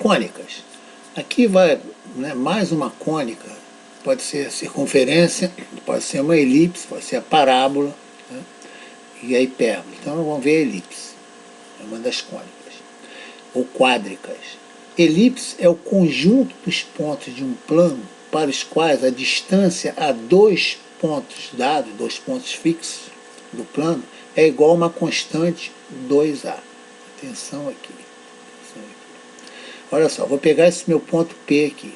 cônicas. Aqui vai, né, mais uma cônica, pode ser a circunferência, pode ser uma elipse, pode ser a parábola, né, e a hipérbole. Então vamos ver a elipse, é uma das cônicas, ou quádricas. Elipse é o conjunto dos pontos de um plano para os quais a distância a dois pontos dados, dois pontos fixos do plano, é igual a uma constante 2A. Atenção aqui. Olha só, vou pegar esse meu ponto P aqui.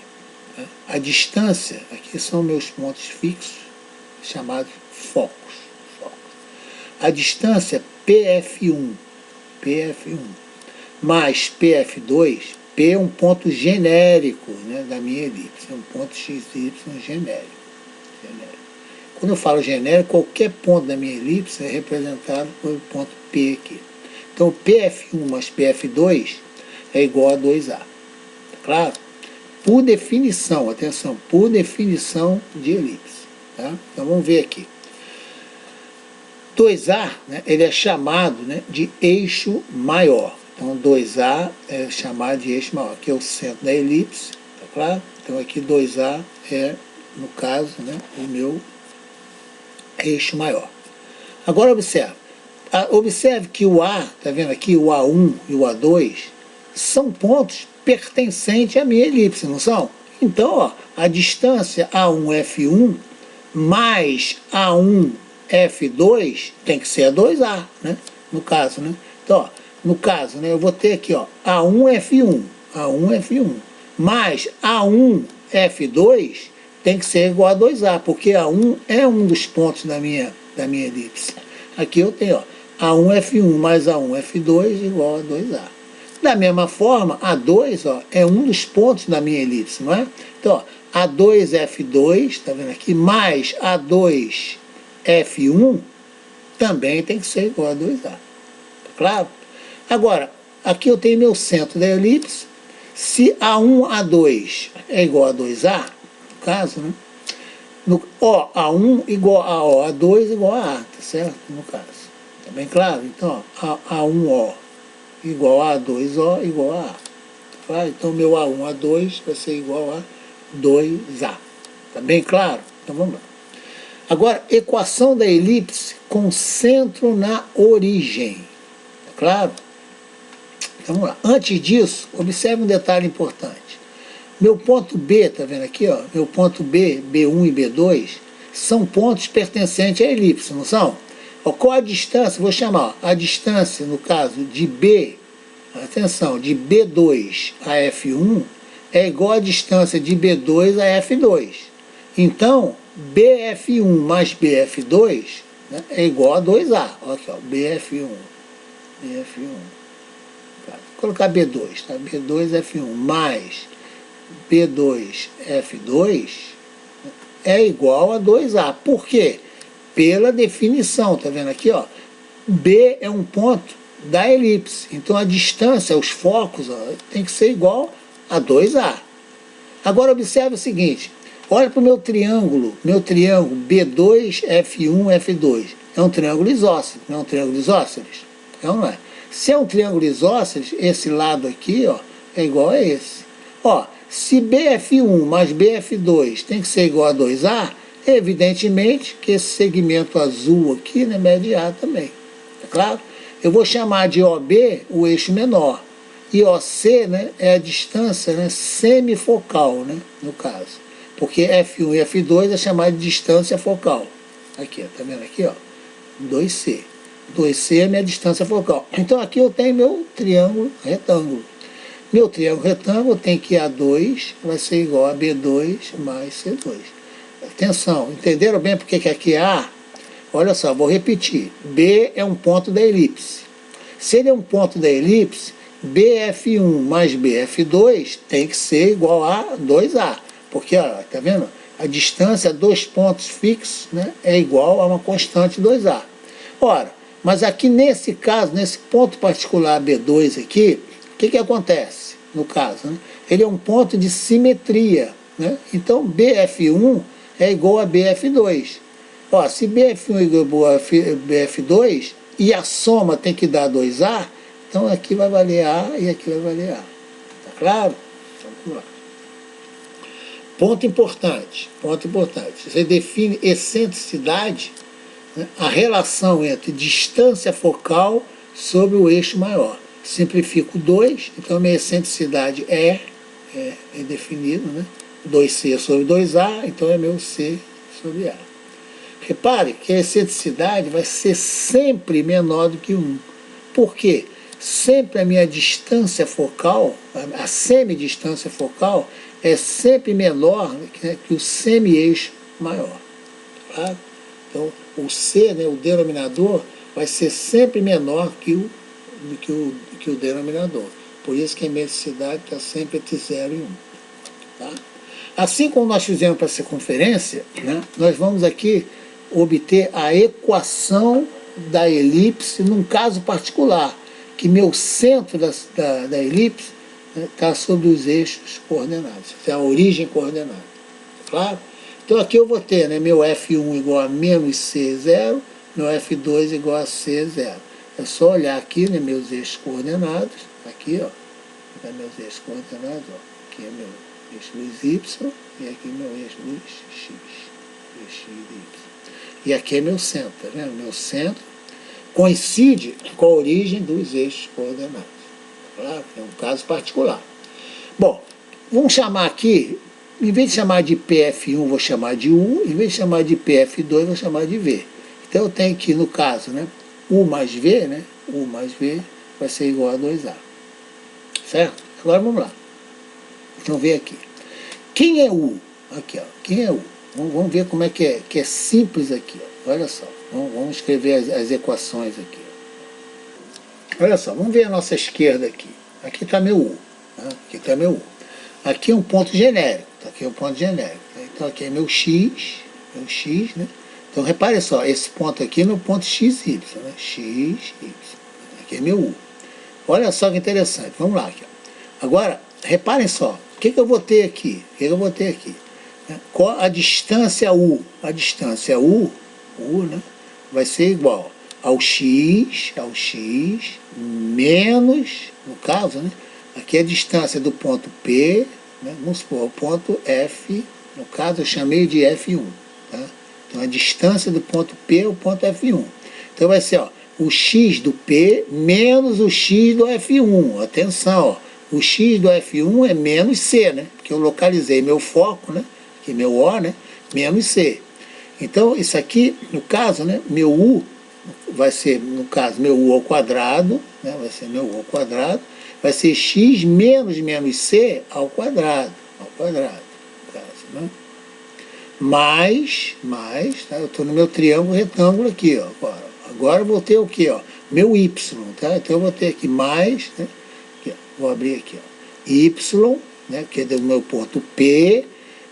Né? A distância, aqui são meus pontos fixos, chamados focos. A distância PF1, mais PF2, P é um ponto genérico, né, da minha elipse, é um ponto XY genérico. Quando eu falo genérico, qualquer ponto da minha elipse é representado pelo ponto P aqui. Então, PF1 mais PF2 é igual a 2A. Tá claro? Por definição, atenção, por definição de elipse. Tá? Então, vamos ver aqui. 2A, né, ele é chamado, né, de eixo maior. Então, 2A é chamado de eixo maior, que é o centro da elipse. Tá claro? Então, aqui 2A é, no caso, né, o meu eixo maior. Agora, observe que o A, está vendo aqui, o A1 e o A2, são pontos pertencentes à minha elipse, não são? Então, ó, a distância A1F1 mais A1F2 tem que ser a 2A, né? No caso, né? Então, ó, no caso, né, eu vou ter aqui, ó, A1F1 mais A1F2 tem que ser igual a 2A, porque A1 é um dos pontos da minha elipse. Aqui eu tenho, ó, A1F1 mais A1F2 igual a 2A. Da mesma forma, A2, ó, é um dos pontos da minha elipse, não é? Então, ó, A2F2, tá vendo aqui, mais A2F1 também tem que ser igual a 2A. Tá claro? Agora, aqui eu tenho meu centro da elipse. Se A1, A2 é igual a 2A, no caso, né? No OA1 igual a OA2 igual a A, tá certo? No caso. Tá bem claro? Então, ó, A1O igual a A2O igual a A. Tá claro? Então, meu A1, A2 vai ser igual a 2A. Tá bem claro? Então, vamos lá. Agora, equação da elipse com centro na origem. Tá claro? Então, vamos lá. Antes disso, observe um detalhe importante. Meu ponto B, tá vendo aqui, ó? Meu ponto B, B1 e B2, são pontos pertencentes à elipse, não são? Ó, qual a distância? Vou chamar, ó, a distância, no caso, de B, atenção, de B2 a F1 é igual à distância de B2 a F2. Então, BF1 mais BF2, né, é igual a 2A. Ó, aqui, ó, BF1. Vou colocar B2, tá? B2F1 mais B2F2 é igual a 2A. Por quê? Pela definição, tá vendo aqui, ó? B é um ponto da elipse. Então a distância, os focos, ó, tem que ser igual a 2A. Agora observe o seguinte, olha para o meu triângulo B2F1F2. É um triângulo isósceles, não é um triângulo isósceles? É ou não é? Se é um triângulo isósceles, esse lado aqui, ó, é igual a esse. Ó, se BF1 mais BF2 tem que ser igual a 2A, evidentemente que esse segmento azul aqui, né, mede A também. É claro? Eu vou chamar de OB o eixo menor. E OC, né, é a distância, né, semifocal, né, no caso. Porque F1 e F2 é chamado de distância focal. Aqui, tá vendo aqui, ó? 2C. 2C é a minha distância focal. Então aqui eu tenho meu triângulo retângulo. Meu triângulo retângulo tem que A2 vai ser igual a B2 mais C2. Atenção, entenderam bem porque que aqui é A? Olha só, vou repetir. B é um ponto da elipse. Se ele é um ponto da elipse, BF1 mais BF2 tem que ser igual a 2A. Porque, ó, tá vendo? A distância a dois pontos fixos, né, é igual a uma constante 2A. Ora, mas aqui nesse caso, nesse ponto particular B2 aqui, o que acontece no caso? Né? Ele é um ponto de simetria. Né? Então, BF1 é igual a BF2. Ó, se BF1 é igual a BF2 e a soma tem que dar 2A, então aqui vai valer A e aqui vai valer A. Tá Claro? Então, vamos lá. Ponto importante, ponto importante. Você define excentricidade, né, a relação entre distância focal sobre o eixo maior. Simplifico 2, então a minha excentricidade é definido, né? 2C sobre 2A, então é meu C sobre A. Repare que a excentricidade vai ser sempre menor do que 1. Por quê? Sempre a minha distância focal, a semidistância focal, é sempre menor, né, que o semi-eixo maior. Claro? Então, o C, né, o denominador, vai ser sempre menor que o denominador. Por isso que a imedicidade está sempre entre 0 e 1. Tá? Assim como nós fizemos para a circunferência, né, nós vamos aqui obter a equação da elipse num caso particular, que meu centro da elipse está sobre os eixos coordenados, é a origem coordenada. Claro? Então aqui eu vou ter, né, meu F1 igual a menos C0, meu F2 igual a C0. É só olhar aqui, né, meus eixos coordenados, aqui, ó, meus eixos coordenados, ó, aqui é meu eixo luz Y, e aqui meu eixo luz X, X e Y. E aqui é meu centro, tá vendo? Meu centro coincide com a origem dos eixos coordenados. Claro? É um caso particular. Bom, vamos chamar aqui, em vez de chamar de PF1, vou chamar de U, em vez de chamar de PF2, vou chamar de V. Então eu tenho aqui, no caso, né, U mais V, né, U mais V vai ser igual a 2A. Certo? Agora vamos lá. Vamos ver aqui. Quem é U? Aqui, ó. Quem é U? Vamos ver como é que é simples aqui. Ó. Olha só. Vamos escrever as equações aqui. Olha só, vamos ver a nossa esquerda aqui. Aqui está meu U. Né? Aqui está meu U. Aqui é um ponto genérico. Aqui é um ponto genérico. Então aqui é meu X, né? Então repare só, esse ponto aqui é meu ponto XY, né? XY. Aqui é meu U. Olha só que interessante. Vamos lá. Aqui, ó. Agora, reparem só. O que eu vou ter aqui? O que eu vou ter aqui? Qual a distância U? A distância U, né, vai ser igual ao X, menos, no caso, né, aqui é a distância do ponto P, né, vamos supor, o ponto F, no caso eu chamei de F1. Tá? Então a distância do ponto P é o ponto F1. Então vai ser, ó, o X do P menos o X do F1. Atenção, ó. O X do F1 é menos C, né? Porque eu localizei meu foco, né? Aqui meu O, né? Menos C. Então, isso aqui, no caso, né? Meu U vai ser, no caso, meu U ao quadrado, né? Vai ser meu U ao quadrado, vai ser X menos C ao quadrado. Ao quadrado, no caso, né? Mais, tá? Eu estou no meu triângulo retângulo aqui, ó. Agora eu vou ter o quê, ó? Meu Y, tá? Então eu vou ter aqui mais, né? Vou abrir aqui, ó, Y, né, que é do meu ponto P,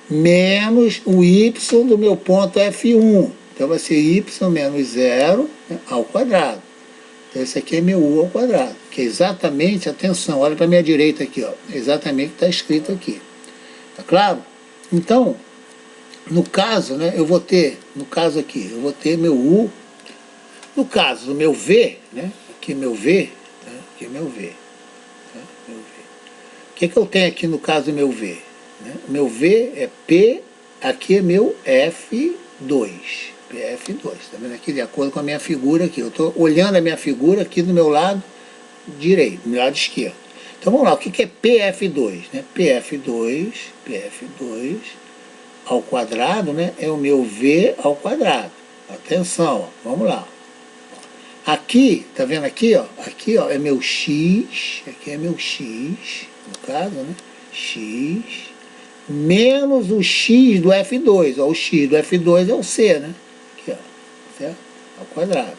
menos o Y do meu ponto F1. Então vai ser Y menos 0, né, ao quadrado. Então esse aqui é meu U ao quadrado, que é exatamente, atenção, olha para a minha direita aqui, ó, exatamente o que está escrito aqui. Tá claro? Então, no caso, né, eu vou ter, no caso aqui, eu vou ter meu U, no caso do meu V, né, aqui é meu V, tá, aqui é meu V. O que eu tenho aqui no caso do meu V? O meu V é P, aqui é meu F2. PF2, tá vendo aqui? De acordo com a minha figura aqui. Eu estou olhando a minha figura aqui do meu lado direito, do meu lado esquerdo. Então vamos lá, o que é PF2? PF2 ao quadrado, né, é o meu V ao quadrado. Atenção, ó, vamos lá. Aqui, tá vendo aqui, ó? Aqui, ó, é meu X, aqui é meu X, no caso, né? X, menos o X do F2. Ó, o X do F2 é o C, né? Aqui, ó, certo? Ao quadrado.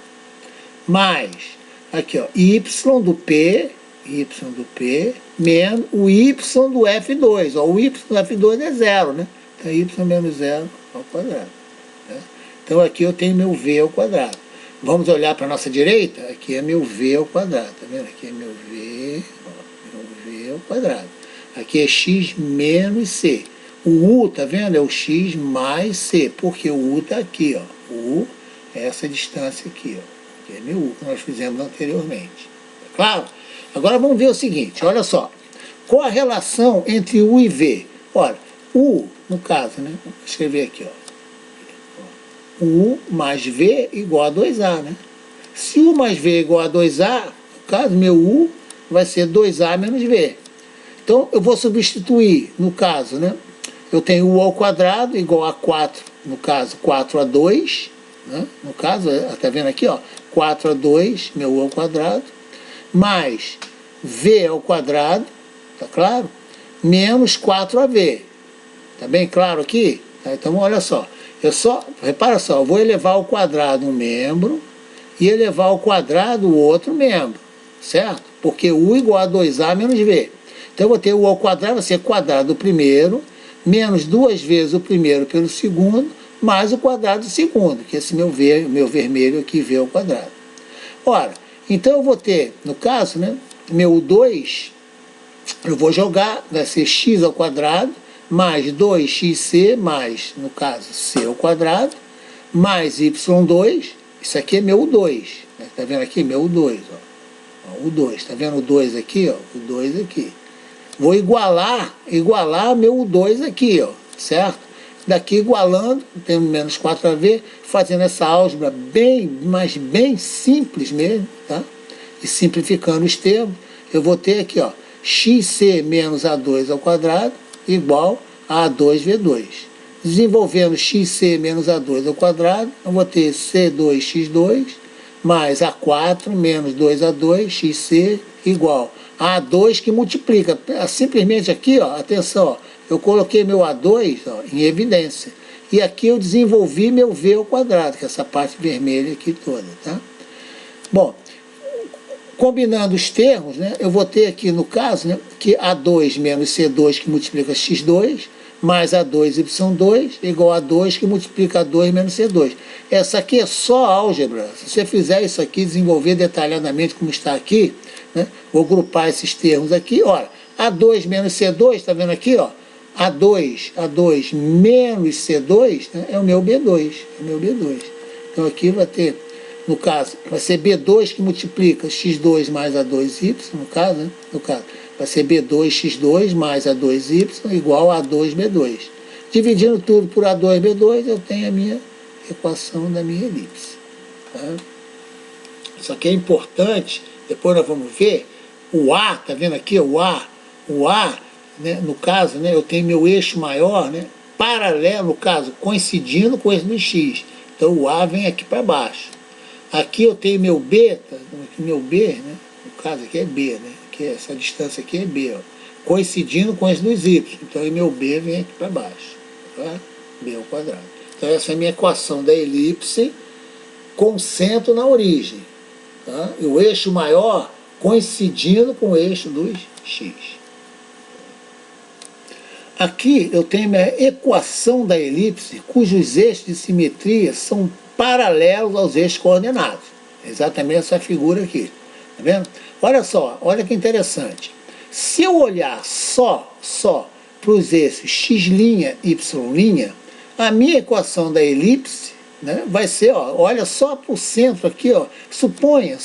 Mais, aqui, ó, Y do P, menos o Y do F2. Ó, o Y do F2 é 0, né? Então, Y menos 0 ao quadrado. Né? Então, aqui eu tenho meu V ao quadrado. Vamos olhar para a nossa direita? Aqui é meu V ao quadrado, tá vendo? Aqui é meu V, ó, meu V ao quadrado. Aqui é X menos C. O U, tá vendo? É o X mais C, porque o U está aqui, ó. O U é essa distância aqui, ó. Que é meu U, que nós fizemos anteriormente. Tá claro? Agora vamos ver o seguinte, olha só. Qual a relação entre U e V? Olha, U, no caso, né? Vou escrever aqui, ó. U mais V igual a 2A, né? Se U mais V é igual a 2A, no caso, meu U vai ser 2A menos V. Então, eu vou substituir, no caso, né? Eu tenho U ao quadrado igual a 4, no caso, 4A2, né? No caso, está vendo aqui, ó, 4A2, meu U ao quadrado, mais V ao quadrado, tá claro? Menos 4AV. Tá bem claro aqui? Então, olha só. Repara só, eu vou elevar ao quadrado um membro e elevar ao quadrado o outro membro, certo? Porque U igual a 2A menos V. Então, eu vou ter U ao quadrado, vai ser quadrado do primeiro, menos 2 vezes o primeiro pelo segundo, mais o quadrado do segundo, que é esse meu vermelho aqui, V ao quadrado. Ora, então eu vou ter, no caso, né, meu 2, eu vou jogar, vai ser x ao quadrado, mais 2xc, mais, no caso, c ao quadrado, mais y2, isso aqui é meu 2, né? Tá vendo aqui? Meu 2, ó. O 2, tá vendo o 2 aqui, ó? O 2 aqui. Vou igualar meu 2 aqui, ó, certo? Daqui igualando, tendo menos 4AV, fazendo essa álgebra mas bem simples mesmo, tá? E simplificando os termos, eu vou ter aqui, ó, xc menos A2 ao quadrado igual a A2V2. Desenvolvendo xc menos A2 ao quadrado, eu vou ter C2x2 mais A4 menos 2A2 xc igual a A2 que multiplica. Simplesmente aqui, ó, atenção, ó, eu coloquei meu A2 ó, em evidência. E aqui eu desenvolvi meu V ao quadrado, que é essa parte vermelha aqui toda, tá? Bom, combinando os termos, né, eu vou ter aqui, no caso, né, que A2 menos C2 que multiplica x2, mais A2y2 igual a 2 que multiplica A2 menos C2. Essa aqui é só álgebra. Se você fizer isso aqui, desenvolver detalhadamente como está aqui, né, vou agrupar esses termos aqui. Olha, A2 menos C2, está vendo aqui? Ó, A2 menos C2 né, é o meu B2. É o meu B2. Então aqui vai ter, no caso, vai ser B2 que multiplica x2 mais A2y, no caso, né? No caso, vai ser B2x2 mais A2y igual a A2B2. Dividindo tudo por A2B2, eu tenho a minha equação da minha elipse. Tá? Isso aqui é importante, depois nós vamos ver, o A, tá vendo aqui, o A, né, no caso, né, eu tenho meu eixo maior, né, paralelo, no caso, coincidindo com esse do X. Então o A vem aqui para baixo. Aqui eu tenho meu B, tá? Aqui meu B, né? No caso aqui é B, né? Aqui, essa distância aqui é B, ó, coincidindo com as dos Y. Então o meu B vem aqui para baixo, tá? B ao quadrado. Então essa é a minha equação da elipse com centro na origem, tá? E o eixo maior coincidindo com o eixo dos X. Aqui eu tenho minha equação da elipse, cujos eixos de simetria são paralelos aos eixos coordenados. Exatamente essa figura aqui. Tá vendo? Olha só, olha que interessante. Se eu olhar só para os eixos x', y', a minha equação da elipse, né, vai ser, ó, olha só para o centro aqui, ó, suponha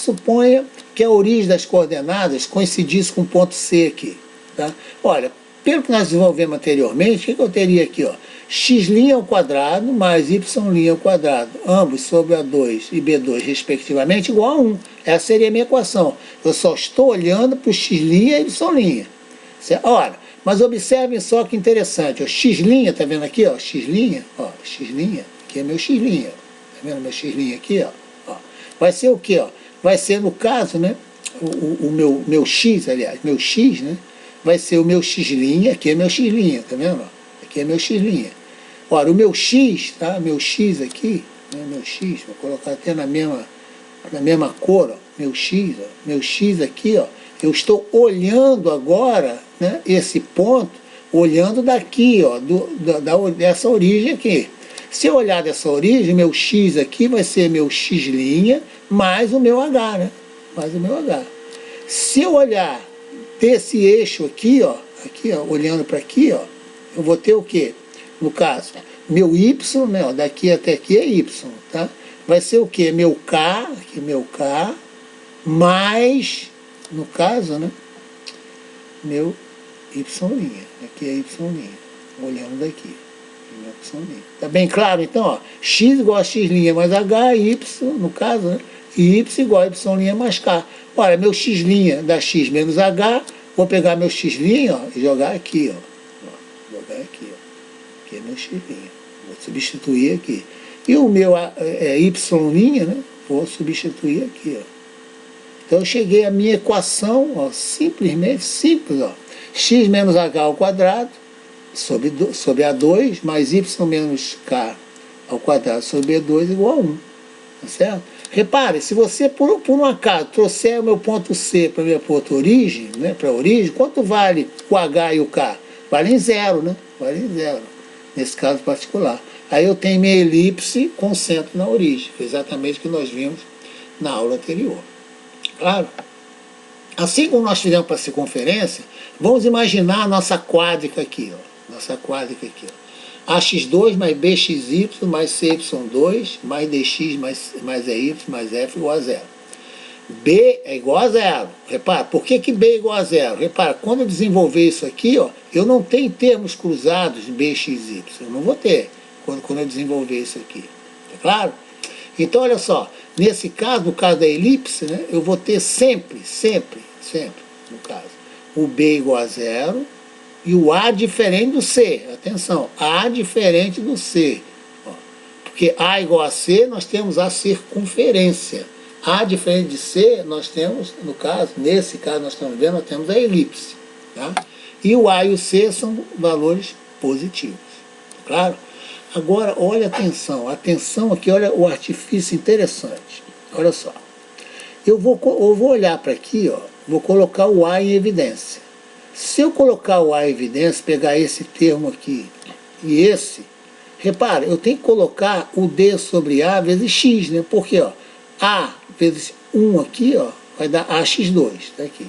que a origem das coordenadas coincidisse com o ponto C aqui. Tá? Olha, pelo que nós desenvolvemos anteriormente, o que eu teria aqui? Ó? X' ao quadrado mais Y' ao quadrado, ambos sobre A2 e B2, respectivamente, igual a 1. Essa seria a minha equação. Eu só estou olhando para o X' e Y'. Olha, mas observem só que interessante. Ó, X', tá vendo aqui? Ó, X', ó, X', aqui é meu X'. Tá vendo meu X' aqui? Ó? Vai ser o quê? Ó? Vai ser, no caso, né, o meu X, aliás, meu X, né? Vai ser o meu X', aqui é meu X', tá vendo? Aqui é meu X'. Ora, o meu X, tá? Meu X aqui, né? Meu X, vou colocar até na mesma cor, ó. Meu X aqui, ó. Eu estou olhando agora, né, esse ponto, olhando daqui, ó, dessa origem aqui. Se eu olhar dessa origem, meu X aqui vai ser meu X' mais o meu H, né? Mais o meu H. Se eu olhar desse eixo aqui, ó, olhando para aqui, ó, eu vou ter o quê? No caso, meu Y, né, ó, daqui até aqui é Y, tá? Vai ser o quê? Meu K, aqui meu K, mais, no caso, né, meu Y'. Aqui é Y'. Olhando daqui. Y'. Tá bem claro, então, ó. X igual a X' mais H, Y, no caso, né? E Y igual a Y' mais K. Olha, meu X' dá X menos H. Vou pegar meu X' ó, e jogar aqui, ó. Jogar aqui, ó. Aqui é meu X'. Vou substituir aqui. E o meu Y', né? Vou substituir aqui, ó. Então eu cheguei à minha equação, ó, simplesmente simples, ó. X menos H ao quadrado sobre A2 mais Y menos K ao quadrado sobre B2 igual a 1. Tá certo? Repare, se você por um acaso trouxer o meu ponto C para a minha ponto origem, né, para a origem, quanto vale o H e o K? Valem zero, né? Valem zero, nesse caso particular. Aí eu tenho minha elipse com centro na origem, foi exatamente o que nós vimos na aula anterior. Claro? Assim como nós fizemos para a circunferência, vamos imaginar a nossa quádrica aqui, ó. Nossa quádrica aqui, ó. AX2 mais BXY mais CY2 mais DX mais EY mais F igual a zero. B é igual a zero. Repara, por que B é igual a zero? Repara, quando eu desenvolver isso aqui, ó, eu não tenho termos cruzados BXY. Eu não vou ter quando eu desenvolver isso aqui. Tá claro? Então, olha só, nesse caso, no caso da elipse, né, eu vou ter sempre, no caso, o B igual a zero e o A diferente do C. Atenção, A diferente do C. Ó, porque A igual a C, nós temos a circunferência. A diferente de C, nós temos, no caso, nesse caso nós estamos vendo, nós temos a elipse. Tá? E o A e o C são valores positivos. Claro? Agora, olha atenção aqui, olha o artifício interessante. Olha só. Eu vou olhar para aqui, ó, vou colocar o A em evidência. Se eu colocar o A em evidência, pegar esse termo aqui e esse, repara, eu tenho que colocar o D sobre A vezes X, né? Porque, ó, A vezes 1 aqui, ó, vai dar AX2, tá aqui.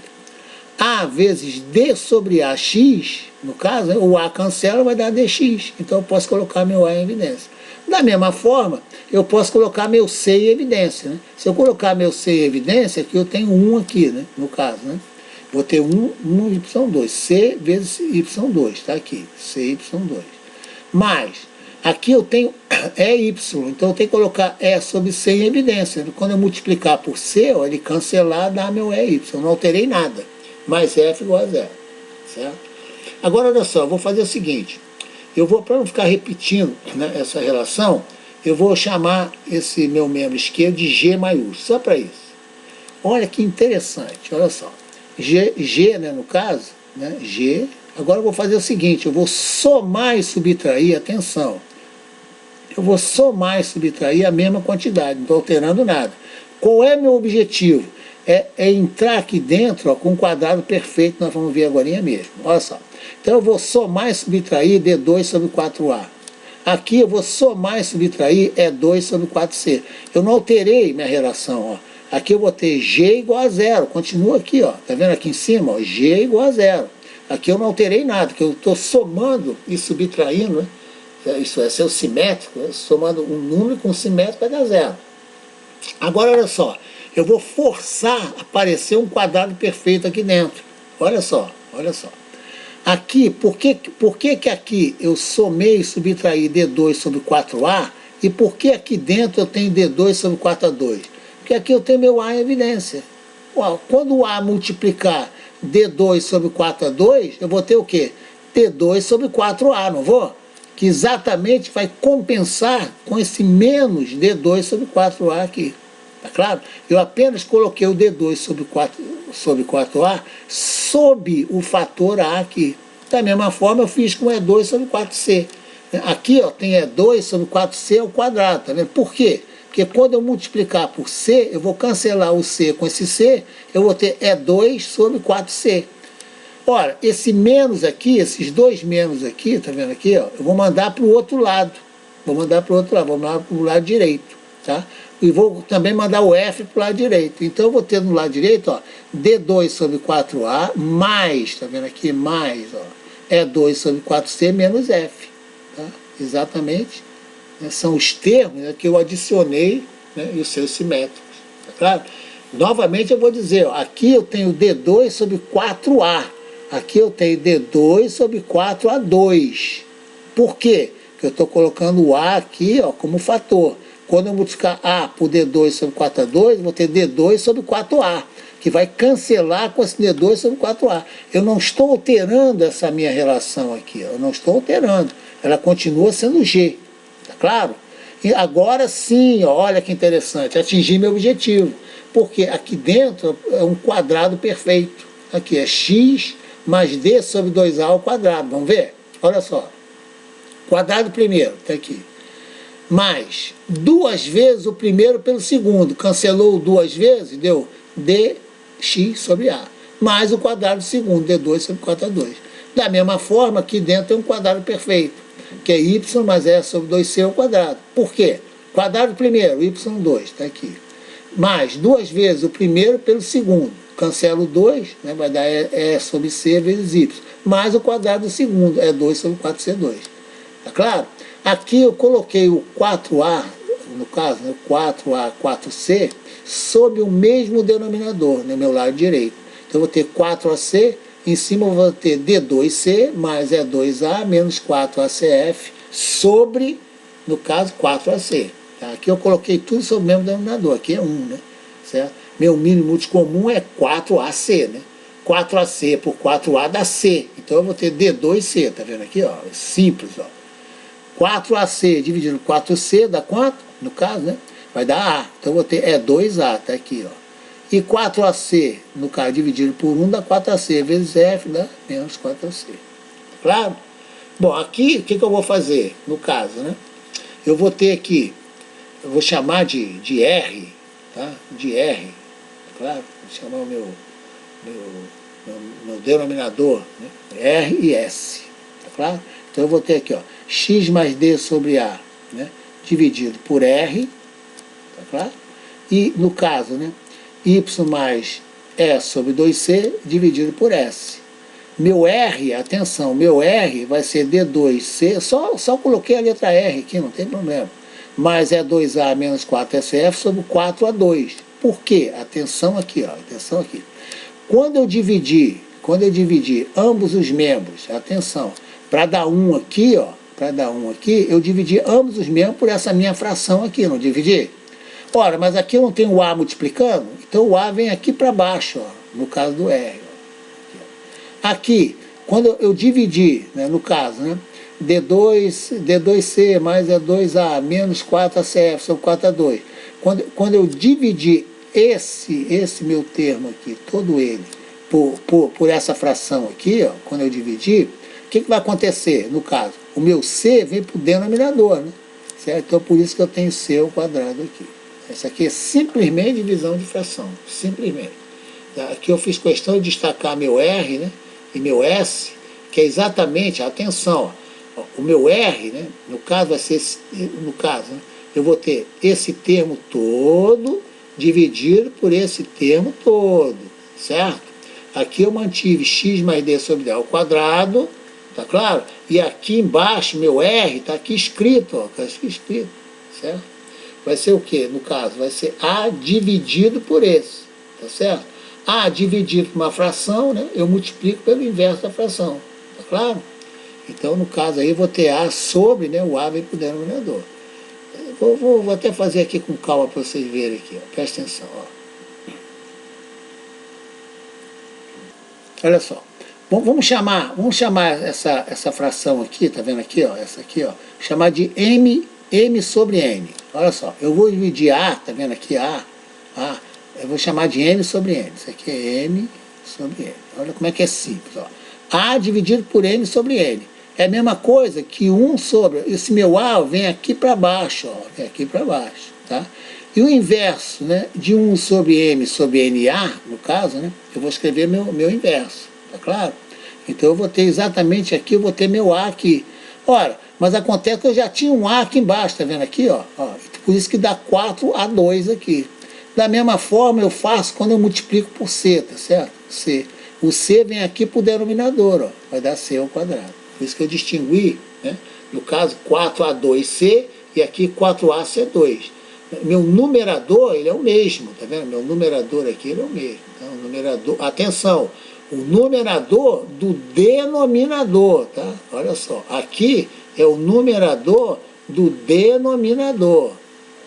A vezes D sobre AX, no caso, né, o A cancela, vai dar DX. Então eu posso colocar meu A em evidência. Da mesma forma, eu posso colocar meu C em evidência. Né? Se eu colocar meu C em evidência, aqui eu tenho 1 aqui, né, no caso. Né? Vou ter 1 Y2, C vezes Y2, tá aqui, CY2. Mas, aqui eu tenho EY, então eu tenho que colocar E sobre C em evidência. Quando eu multiplicar por C, ó, ele cancelar, dá meu EY. Eu não alterei nada. Mais F igual a zero. Certo? Agora, olha só, eu vou fazer o seguinte. Eu vou, para não ficar repetindo, né, essa relação, eu vou chamar esse meu membro esquerdo de G maiúsculo, só para isso. Olha que interessante, olha só. G, né, no caso, né, G. Agora eu vou fazer o seguinte, eu vou somar e subtrair, atenção. Eu vou somar e subtrair a mesma quantidade, não estou alterando nada. Qual é meu objetivo? É entrar aqui dentro, ó, com um quadrado perfeito, nós vamos ver agora mesmo. Olha só. Então eu vou somar e subtrair D2 sobre 4A. Aqui eu vou somar e subtrair E2 sobre 4C. Eu não alterei minha relação. Ó. Aqui eu vou ter G igual a zero. Continua aqui, ó. Tá vendo aqui em cima? Ó, G igual a zero. Aqui eu não alterei nada, porque eu estou somando e subtraindo, né? Isso é ser simétrico, né? Somando um número com simétrico vai dar zero. Agora olha só. Eu vou forçar a aparecer um quadrado perfeito aqui dentro. Olha só, olha só. Aqui, por que aqui eu somei e subtraí D2 sobre 4A e por que aqui dentro eu tenho D2 sobre 4A2? Porque aqui eu tenho meu A em evidência. Uau, quando o A multiplicar D2 sobre 4A2, eu vou ter o quê? D2 sobre 4A, não vou? Que exatamente vai compensar com esse menos D2 sobre 4A aqui. Tá claro? Eu apenas coloquei o D2 sobre 4A sob o fator A aqui. Da mesma forma eu fiz com E2 sobre 4C. Aqui ó, tem E2 sobre 4C ao quadrado, tá vendo? Por quê? Porque quando eu multiplicar por C, eu vou cancelar o C com esse C, eu vou ter E2 sobre 4C. Ora, esse menos aqui, esses dois menos aqui, tá vendo aqui, ó, eu vou mandar para o outro lado. Vou mandar para o outro lado, vou mandar para o lado direito, tá? E vou também mandar o F para o lado direito. Então eu vou ter no lado direito, ó, D2 sobre 4A mais, tá vendo aqui, mais, ó, E2 sobre 4C menos F. Tá? Exatamente. Né? São os termos, né, que eu adicionei, né, e os seus simétricos. Tá claro? Novamente eu vou dizer, ó, aqui eu tenho D2 sobre 4A. aqui eu tenho D2 sobre 4A2. Por quê? Porque eu estou colocando o A aqui, ó, como fator. Quando eu multiplicar A por D2 sobre 4A2, eu vou ter D2 sobre 4A, que vai cancelar com esse D2 sobre 4A. Eu não estou alterando essa minha relação aqui, eu não estou alterando. Ela continua sendo G, tá claro? E agora sim, ó, olha que interessante, atingir meu objetivo. Porque aqui dentro é um quadrado perfeito. Aqui é x mais d sobre 2a ao quadrado. Vamos ver? Olha só. Quadrado primeiro, está aqui. Mais duas vezes o primeiro pelo segundo. Cancelou duas vezes, deu dx sobre a. Mais o quadrado do segundo, d2 sobre 4a2. Da mesma forma, aqui dentro é um quadrado perfeito, que é y mais s sobre 2c ao quadrado. Por quê? Quadrado primeiro, y2, está aqui. Mais duas vezes o primeiro pelo segundo. Cancelo 2, né, vai dar E sobre C vezes Y. Mais o quadrado do segundo, é 2 sobre 4C2. Tá claro? Aqui eu coloquei o 4A, no caso, né, 4A, 4C, sob o mesmo denominador, no meu lado direito. Então eu vou ter 4AC, em cima eu vou ter D2C, mais E2A, menos 4ACF, sobre, no caso, 4AC. Tá? Aqui eu coloquei tudo sobre o mesmo denominador, aqui é 1, né? Certo? Meu mínimo múltiplo comum é 4AC, né? 4AC por 4A dá C. Então eu vou ter D2C, tá vendo aqui? Ó? É simples, ó. 4AC dividido por 4C dá quanto? No caso, né? Vai dar A. Então eu vou ter E2A, tá aqui, ó. E 4AC, no caso, dividido por 1 dá 4AC, vezes F dá menos 4AC. Claro? Bom, aqui o que eu vou fazer, no caso, né? Eu vou ter aqui, eu vou chamar de R, tá? De R, claro, vou chamar o meu denominador, né? R e S, tá claro? Então eu vou ter aqui, ó, x mais d sobre a, né? Dividido por R, tá claro? E no caso, né? Y mais E sobre 2C dividido por S. Meu R, atenção, meu R vai ser D2C, só coloquei a letra R aqui, não tem problema. Mais E2A menos 4SF sobre 4A2. Por quê? Atenção aqui, ó, atenção aqui. Quando eu dividir ambos os membros, atenção, para dar 1 aqui, ó, eu dividi ambos os membros por essa minha fração aqui, não dividi? Ora, mas aqui eu não tenho o A multiplicando, então o A vem aqui para baixo, ó, no caso do R. Ó. Aqui, quando eu dividir, né, no caso, né, D2C mais E2A menos 4ACF sobre 4A2, quando eu dividir esse meu termo aqui, todo ele, por essa fração aqui, ó, quando eu dividir, o que vai acontecer no caso? O meu C vem para o denominador, né? Certo? Então por isso que eu tenho C ao quadrado aqui. Isso aqui é simplesmente divisão de fração, simplesmente. Aqui eu fiz questão de destacar meu R, né, e meu S, que é exatamente, atenção, ó, o meu R, né, no caso vai ser, no caso, né, eu vou ter esse termo todo dividido por esse termo todo, certo? Aqui eu mantive x mais d sobre d ao quadrado, tá claro? E aqui embaixo, meu R, está aqui escrito, ó, tá aqui escrito, certo? Vai ser o quê? No caso, vai ser A dividido por esse, tá certo? A dividido por uma fração, né? Eu multiplico pelo inverso da fração, tá claro? Então, no caso aí, eu vou ter A sobre, né? O A vem para o denominador. Vou até fazer aqui com calma para vocês verem aqui, ó. Presta atenção, ó. Olha só. Vamos chamar essa fração aqui, tá vendo aqui, ó? Essa aqui, ó. Chamar de M sobre N. Olha só, eu vou dividir A, tá vendo aqui A, eu vou chamar de M sobre N. Isso aqui é M sobre N. Olha como é que é simples, ó. A dividido por M sobre N. É a mesma coisa que 1 sobre... Esse meu A vem aqui para baixo, ó. Vem aqui para baixo, tá? E o inverso, né, de 1 sobre M sobre NA, no caso, né, eu vou escrever meu inverso, tá claro? Então eu vou ter exatamente aqui, eu vou ter meu A aqui. Ora, mas acontece que eu já tinha um A aqui embaixo, tá vendo aqui, ó? Por isso que dá 4A2 aqui. Da mesma forma eu faço quando eu multiplico por C, tá certo? C. O C vem aqui para o denominador, ó, vai dar C ao quadrado. Por isso que eu distingui, né, no caso 4A2C e aqui 4AC2. Meu numerador, ele é o mesmo, tá vendo? Meu numerador aqui, ele é o mesmo. Então, numerador, atenção, o numerador do denominador, tá? Olha só, aqui é o numerador do denominador.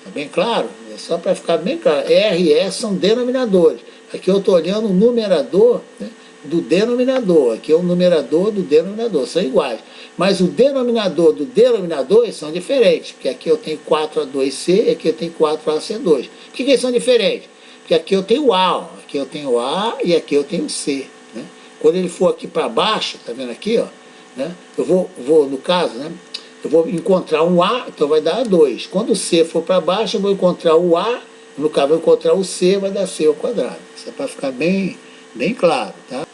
Tá bem claro? É só para ficar bem claro. R e S são denominadores. Aqui eu estou olhando o numerador, né, do denominador. Aqui é o numerador do denominador. São iguais. Mas o denominador do denominador eles são diferentes. Porque aqui eu tenho 4A2C e aqui eu tenho 4AC2. Por que eles são diferentes? Porque aqui eu tenho A, ó. Aqui eu tenho A e aqui eu tenho C. Né? Quando ele for aqui para baixo, tá vendo aqui, ó? Né? Eu vou, no caso, né? Eu vou encontrar um A, então vai dar 2. Quando o C for para baixo, eu vou encontrar o A, no caso, eu vou encontrar o C, vai dar C ao quadrado. Isso é para ficar bem claro, tá?